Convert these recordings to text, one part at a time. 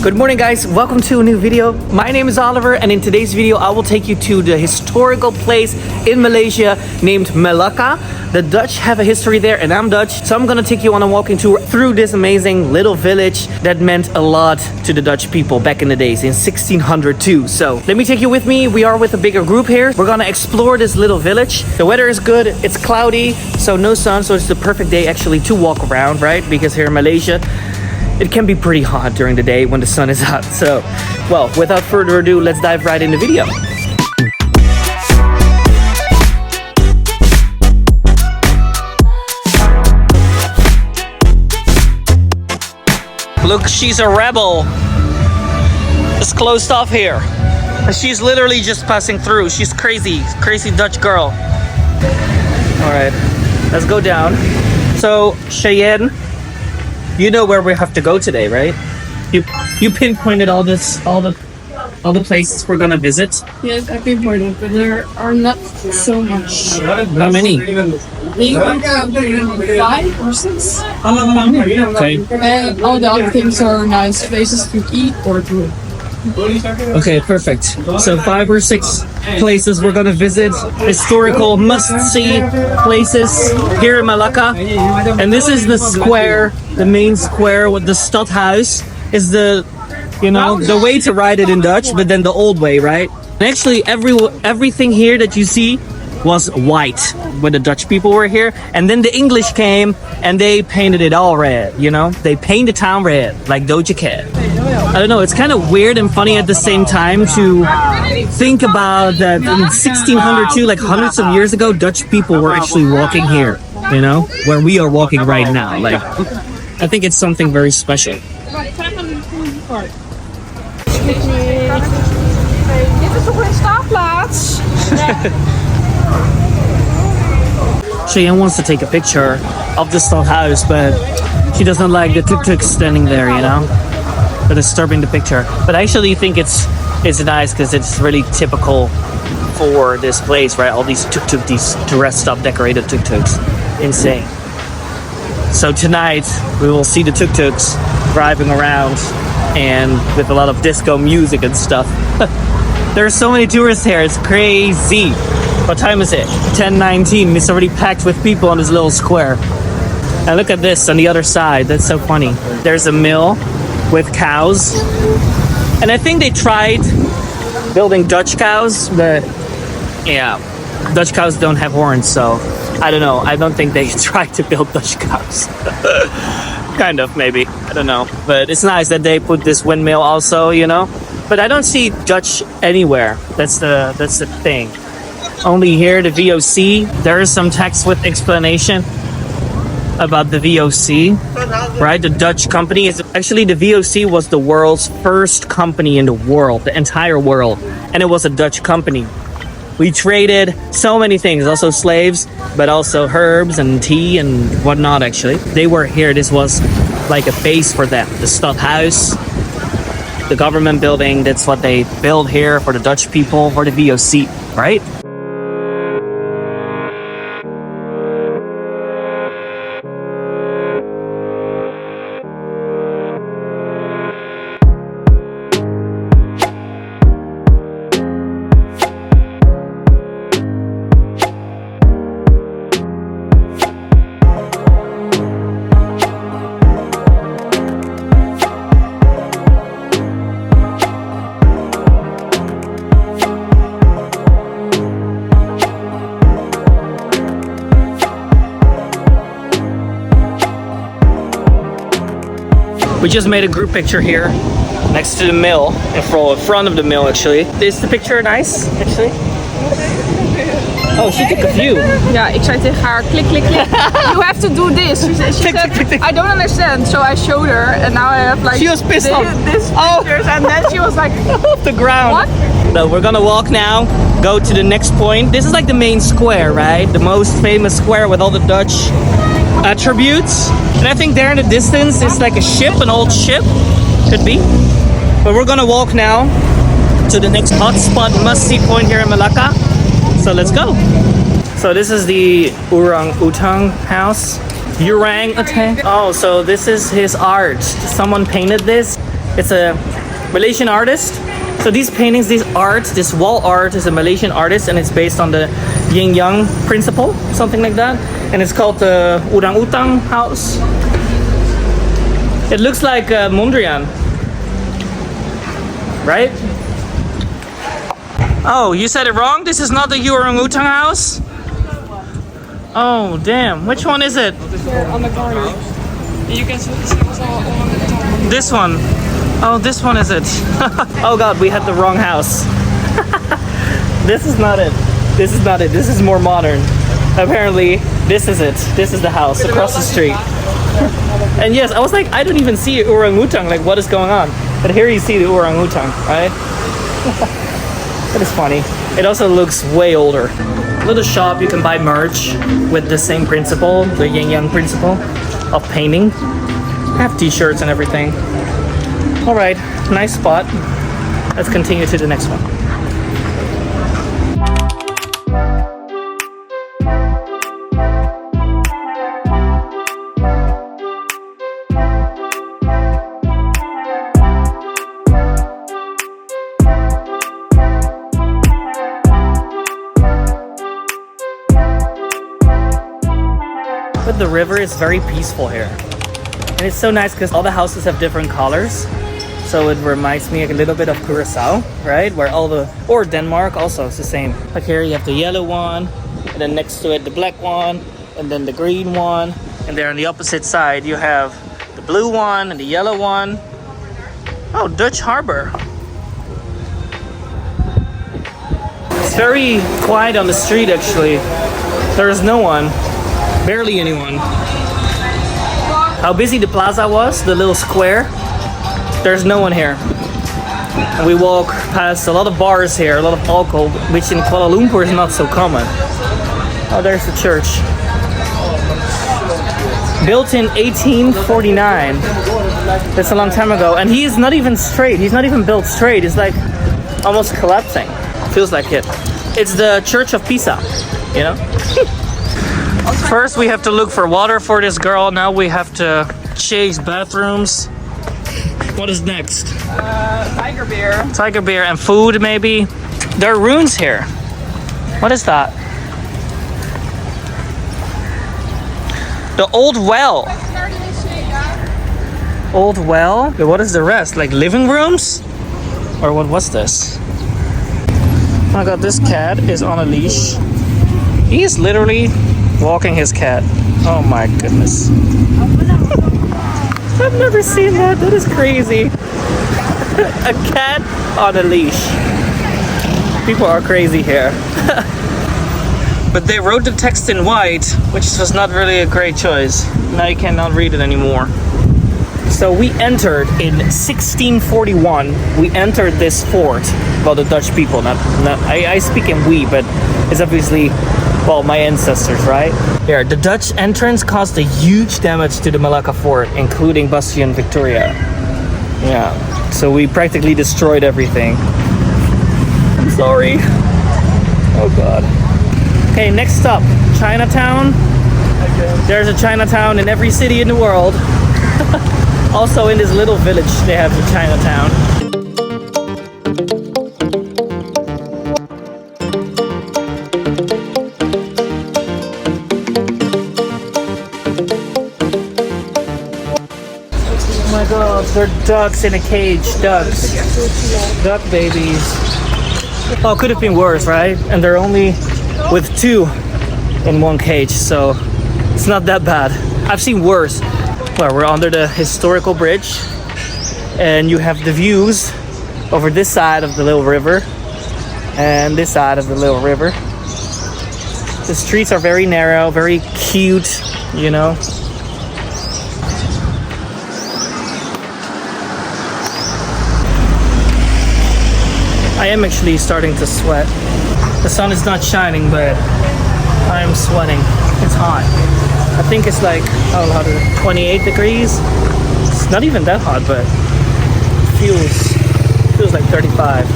Good morning guys, welcome to a new video. My name is Oliver and in today's video I will take you to the historical place in Malaysia named Malacca. The Dutch have a history there and I'm Dutch, so I'm gonna take you on a walking tour through this amazing little village that meant a lot to the Dutch people back in the days in 1602. So let me take you with me. We are with a bigger group here. We're gonna explore this little village. The weather is good, it's cloudy, so no sun, so it's the perfect day actually to walk around, right? Because here in Malaysia it can be pretty hot during the day when the sun is out. So, well, without further ado, let's dive right in the video. Look, she's a rebel. It's closed off here. She's literally just passing through. She's crazy, crazy Dutch girl. All right, let's go down. So, Cheyenne, you know where we have to go today, right? You pinpointed all the places we're gonna visit. Yes, I pinpointed, but there are not so much. How many? Maybe 5 or 6. Okay. And all the other things are nice places to eat or to. Okay, perfect. So 5 or 6 places we're gonna visit, historical must-see places here in Malacca. And this is the square, the main square with the Stadthuys is the, you know, the way to write it in Dutch, but then the old way, right? And actually everything here that you see was white when the Dutch people were here, and then the English came and they painted it all red, you know? They painted the town red, like Doja Cat. I don't know, it's kind of weird and funny at the same time to think about that in 1602, like hundreds of years ago, Dutch people were actually walking here, you know? Where we are walking right now. Like, I think it's something very special. Dit is toch een staafplaats? Cheyenne wants to take a picture of the Stadthuys, but she doesn't like the tuk-tuk standing there, you know? They're disturbing the picture. But I actually think it's nice because it's really typical for this place, right? All these tuk-tuk, these dressed up, decorated tuk-tuks. Insane. So tonight we will see the tuk-tuks driving around and with a lot of disco music and stuff. There are so many tourists here, it's crazy. What time is it? 10:19. It's already packed with people on this little square. And look at this on the other side. That's so funny. There's a mill with cows. And I think they tried building Dutch cows, but yeah, Dutch cows don't have horns, so I don't know. I don't think they tried to build Dutch cows. Kind of, maybe. I don't know. But it's nice that they put this windmill also, you know? But I don't see Dutch anywhere. That's the thing. Only here, the VOC. There is some text with explanation about the VOC, right? The Dutch company is actually, the VOC was the world's first company in the world, the entire world, and it was a Dutch company. We traded so many things, also slaves, but also herbs and tea and whatnot. Actually, they were here. This was like a base for them. The Stadthuys, the government building. That's what they built here for the Dutch people, for the VOC, right? We just made a group picture here next to the mill, in front of the mill actually. Is the picture nice actually? Oh, she took a few. Ja, ik zei tegen haar, klik, klik, klik. You have to do this. She said, I don't understand. So I showed her and now I have like She was pissed off. This pictures and then she was like, off the ground. What? So we're gonna walk now, go to the next point. This is like the main square, right? The most famous square with all the Dutch attributes. And I think there in the distance is like a ship, an old ship. Could be. But we're gonna walk now to the next hotspot, must-see point here in Malacca. So let's go. So this is the Orangutan House. Orangutan. Oh, so this is his art. Someone painted this It's a Malaysian artist. So these paintings, this art, this wall art is a Malaysian artist, and it's based on the yin yang principle, something like that. And it's called the Orangutan House. It looks like Mondrian, right? Oh, you said it wrong? This is not the Orangutan House? Oh, damn. Which one is it? Here on the corner. You can see what's all on the top. This one. Oh, this one is it. Oh god, we had the wrong house. This is not it. This is not it. This is more modern. Apparently, this is it. This is the house across the street. And yes, I was like, I don't even see orangutan. Like, what is going on? But here you see the orangutan, right? That is funny. It also looks way older. Little shop, you can buy merch with the same principle, the yin yang principle of painting. Have t-shirts and everything. All right, nice spot. Let's continue to the next one. But the river is very peaceful here. And it's so nice because all the houses have different colors. So it reminds me a little bit of Curacao, right? Where all the, or Denmark also, it's the same. Like here you have the yellow one, and then next to it the black one, and then the green one. And there on the opposite side you have the blue one and the yellow one. Oh, Dutch Harbor. It's very quiet on the street actually. There's no one, barely anyone. How busy the plaza was, the little square. There's no one here. And we walk past a lot of bars here, a lot of alcohol, which in Kuala Lumpur is not so common. Oh, there's the church. Built in 1849. That's a long time ago. And he is not even straight. He's not even built straight. It's like almost collapsing. Feels like it. It's the Church of Pisa, you know? First we have to look for water for this girl. Now we have to chase bathrooms. What is next? Tiger beer. Tiger beer and food, maybe. There are ruins here. What is that? The old well. Old well? What is the rest? Like living rooms? Or what was this? Oh my god, this cat is on a leash. He is literally walking his cat. Oh my goodness. I've never seen that. That is crazy. A cat on a leash. People are crazy here. But they wrote the text in white, which was not really a great choice. Now you cannot read it anymore. So we entered in 1641. We entered this fort. Well, the Dutch people. I speak in we, but it's obviously, well, my ancestors, right? Here, the Dutch entrance caused a huge damage to the Malacca fort, including Bastion Victoria. Yeah, so we practically destroyed everything. I'm sorry. Oh god. Okay, next up, Chinatown. There's a Chinatown in every city in the world. Also in this little village they have a Chinatown. Oh my god, they're ducks in a cage. Ducks. Duck babies. Oh, could have been worse, right? And they're only with two in one cage, so it's not that bad. I've seen worse. Well, we're under the historical bridge, and you have the views over this side of the little river and this side of the little river. The streets are very narrow, very cute, you know. I am actually starting to sweat. The sun is not shining, but I am sweating. It's hot. I think it's like, 28 degrees. It's not even that hot, but it feels like 35.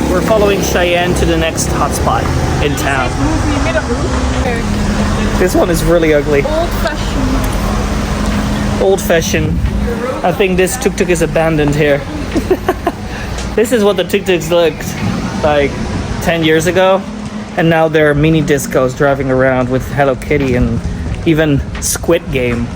We're following Cheyenne to the next hotspot in town. This one is really ugly. Old-fashioned. old-fashioned. I think this tuk-tuk is abandoned here. This is what the tuk-tuks looked like 10 years ago. And now there are mini discos driving around with Hello Kitty and even Squid Game.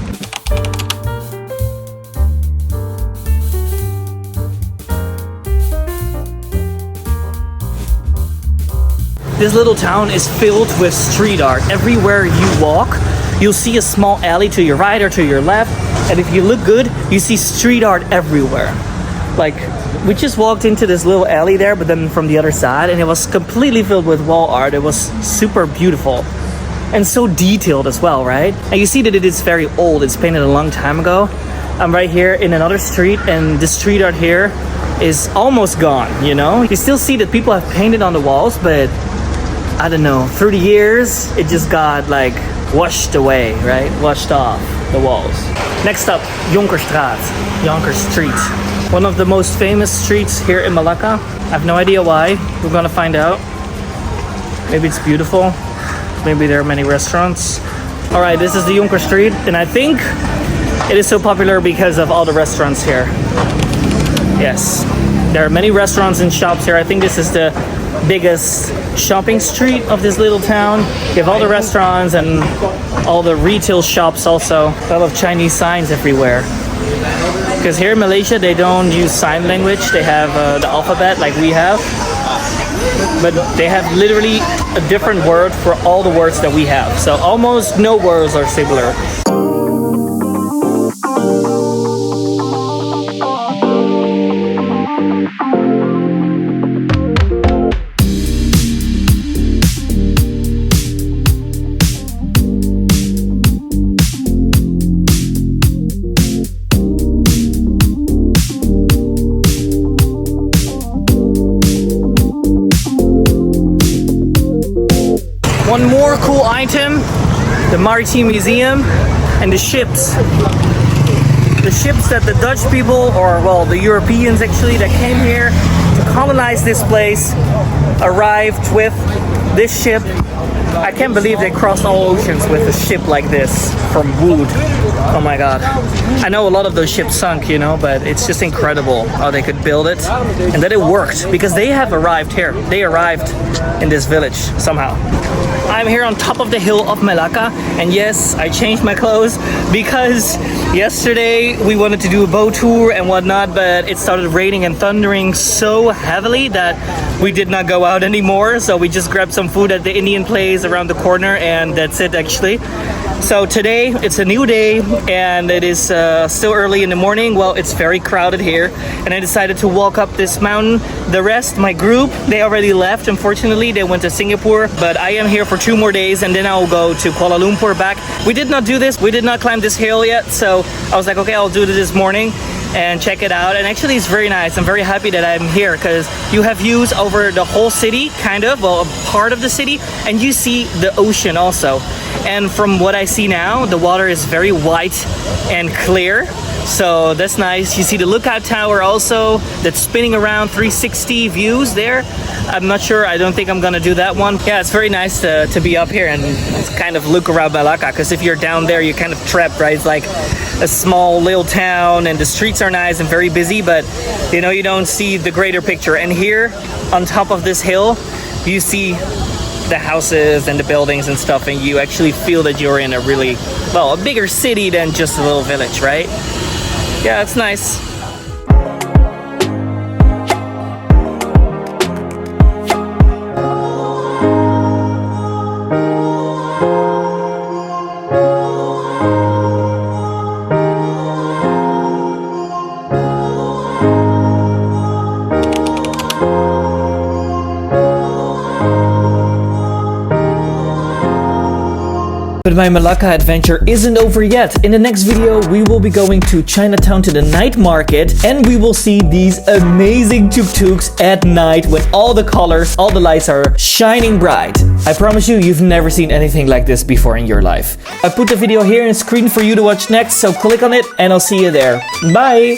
This little town is filled with street art. Everywhere you walk, you'll see a small alley to your right or to your left. And if you look good, you see street art everywhere. Like, we just walked into this little alley there, but then from the other side, and it was completely filled with wall art. It was super beautiful and so detailed as well, right? And you see that it is very old. It's painted a long time ago. I'm right here in another street, and the street art here is almost gone, you know? You still see that people have painted on the walls, but I don't know, 30 years, it just got like washed away, right? Washed off the walls. Next up, Jonker Street. One of the most famous streets here in Malacca. I have no idea why. We're gonna find out. Maybe it's beautiful. Maybe there are many restaurants. All right, this is the Jonker Street, and I think it is so popular because of all the restaurants here. Yes, there are many restaurants and shops here. I think this is the biggest shopping street of this little town. You have all the restaurants and all the retail shops also. A lot of Chinese signs everywhere. Because here in Malaysia, they don't use sign language. They have the alphabet like we have. But they have literally a different word for all the words that we have. So almost no words are similar. One more cool item, the Maritime Museum and the ships. The ships that the Dutch people, or well, the Europeans actually, that came here to colonize this place, arrived with this ship. I can't believe they crossed all oceans with a ship like this from wood. Oh my god. I know a lot of those ships sunk, you know, but it's just incredible how they could build it and that it worked because they have arrived here. They arrived in this village somehow. I'm here on top of the hill of Malacca, and yes, I changed my clothes because yesterday we wanted to do a boat tour and whatnot, but it started raining and thundering so heavily that we did not go out anymore. So we just grabbed some food at the Indian place around the corner, and that's it actually. So today it's a new day, and it is still early in the morning. Well, it's very crowded here, and I decided to walk up this mountain. The rest, my group, they already left. Unfortunately, they went to Singapore, but I am here for 2 more days, and then I'll go to Kuala Lumpur back. We did not do this. We did not climb this hill yet, so I was like, okay, I'll do it this morning and check it out. And actually it's very nice. I'm very happy that I'm here because you have views over the whole city, kind of, well, a part of the city, and you see the ocean also. And from what I see now, the water is very white and clear, so that's nice. You see the lookout tower also that's spinning around, 360 views there. I'm not sure, I don't think I'm gonna do that one. Yeah, it's very nice to be up here and kind of look around Malacca, because if you're down there, you're kind of trapped, right? It's like a small little town, and the streets are nice and very busy, but you know, you don't see the greater picture. And here on top of this hill, you see the houses and the buildings and stuff, and you actually feel that you're in a really, well, a bigger city than just a little village, right? Yeah, it's nice. But my Malacca adventure isn't over yet. In the next video, we will be going to Chinatown to the night market, and we will see these amazing tuk-tuks at night when all the colors, all the lights are shining bright. I promise you, you've never seen anything like this before in your life. I put the video here on screen for you to watch next, so click on it and I'll see you there. Bye!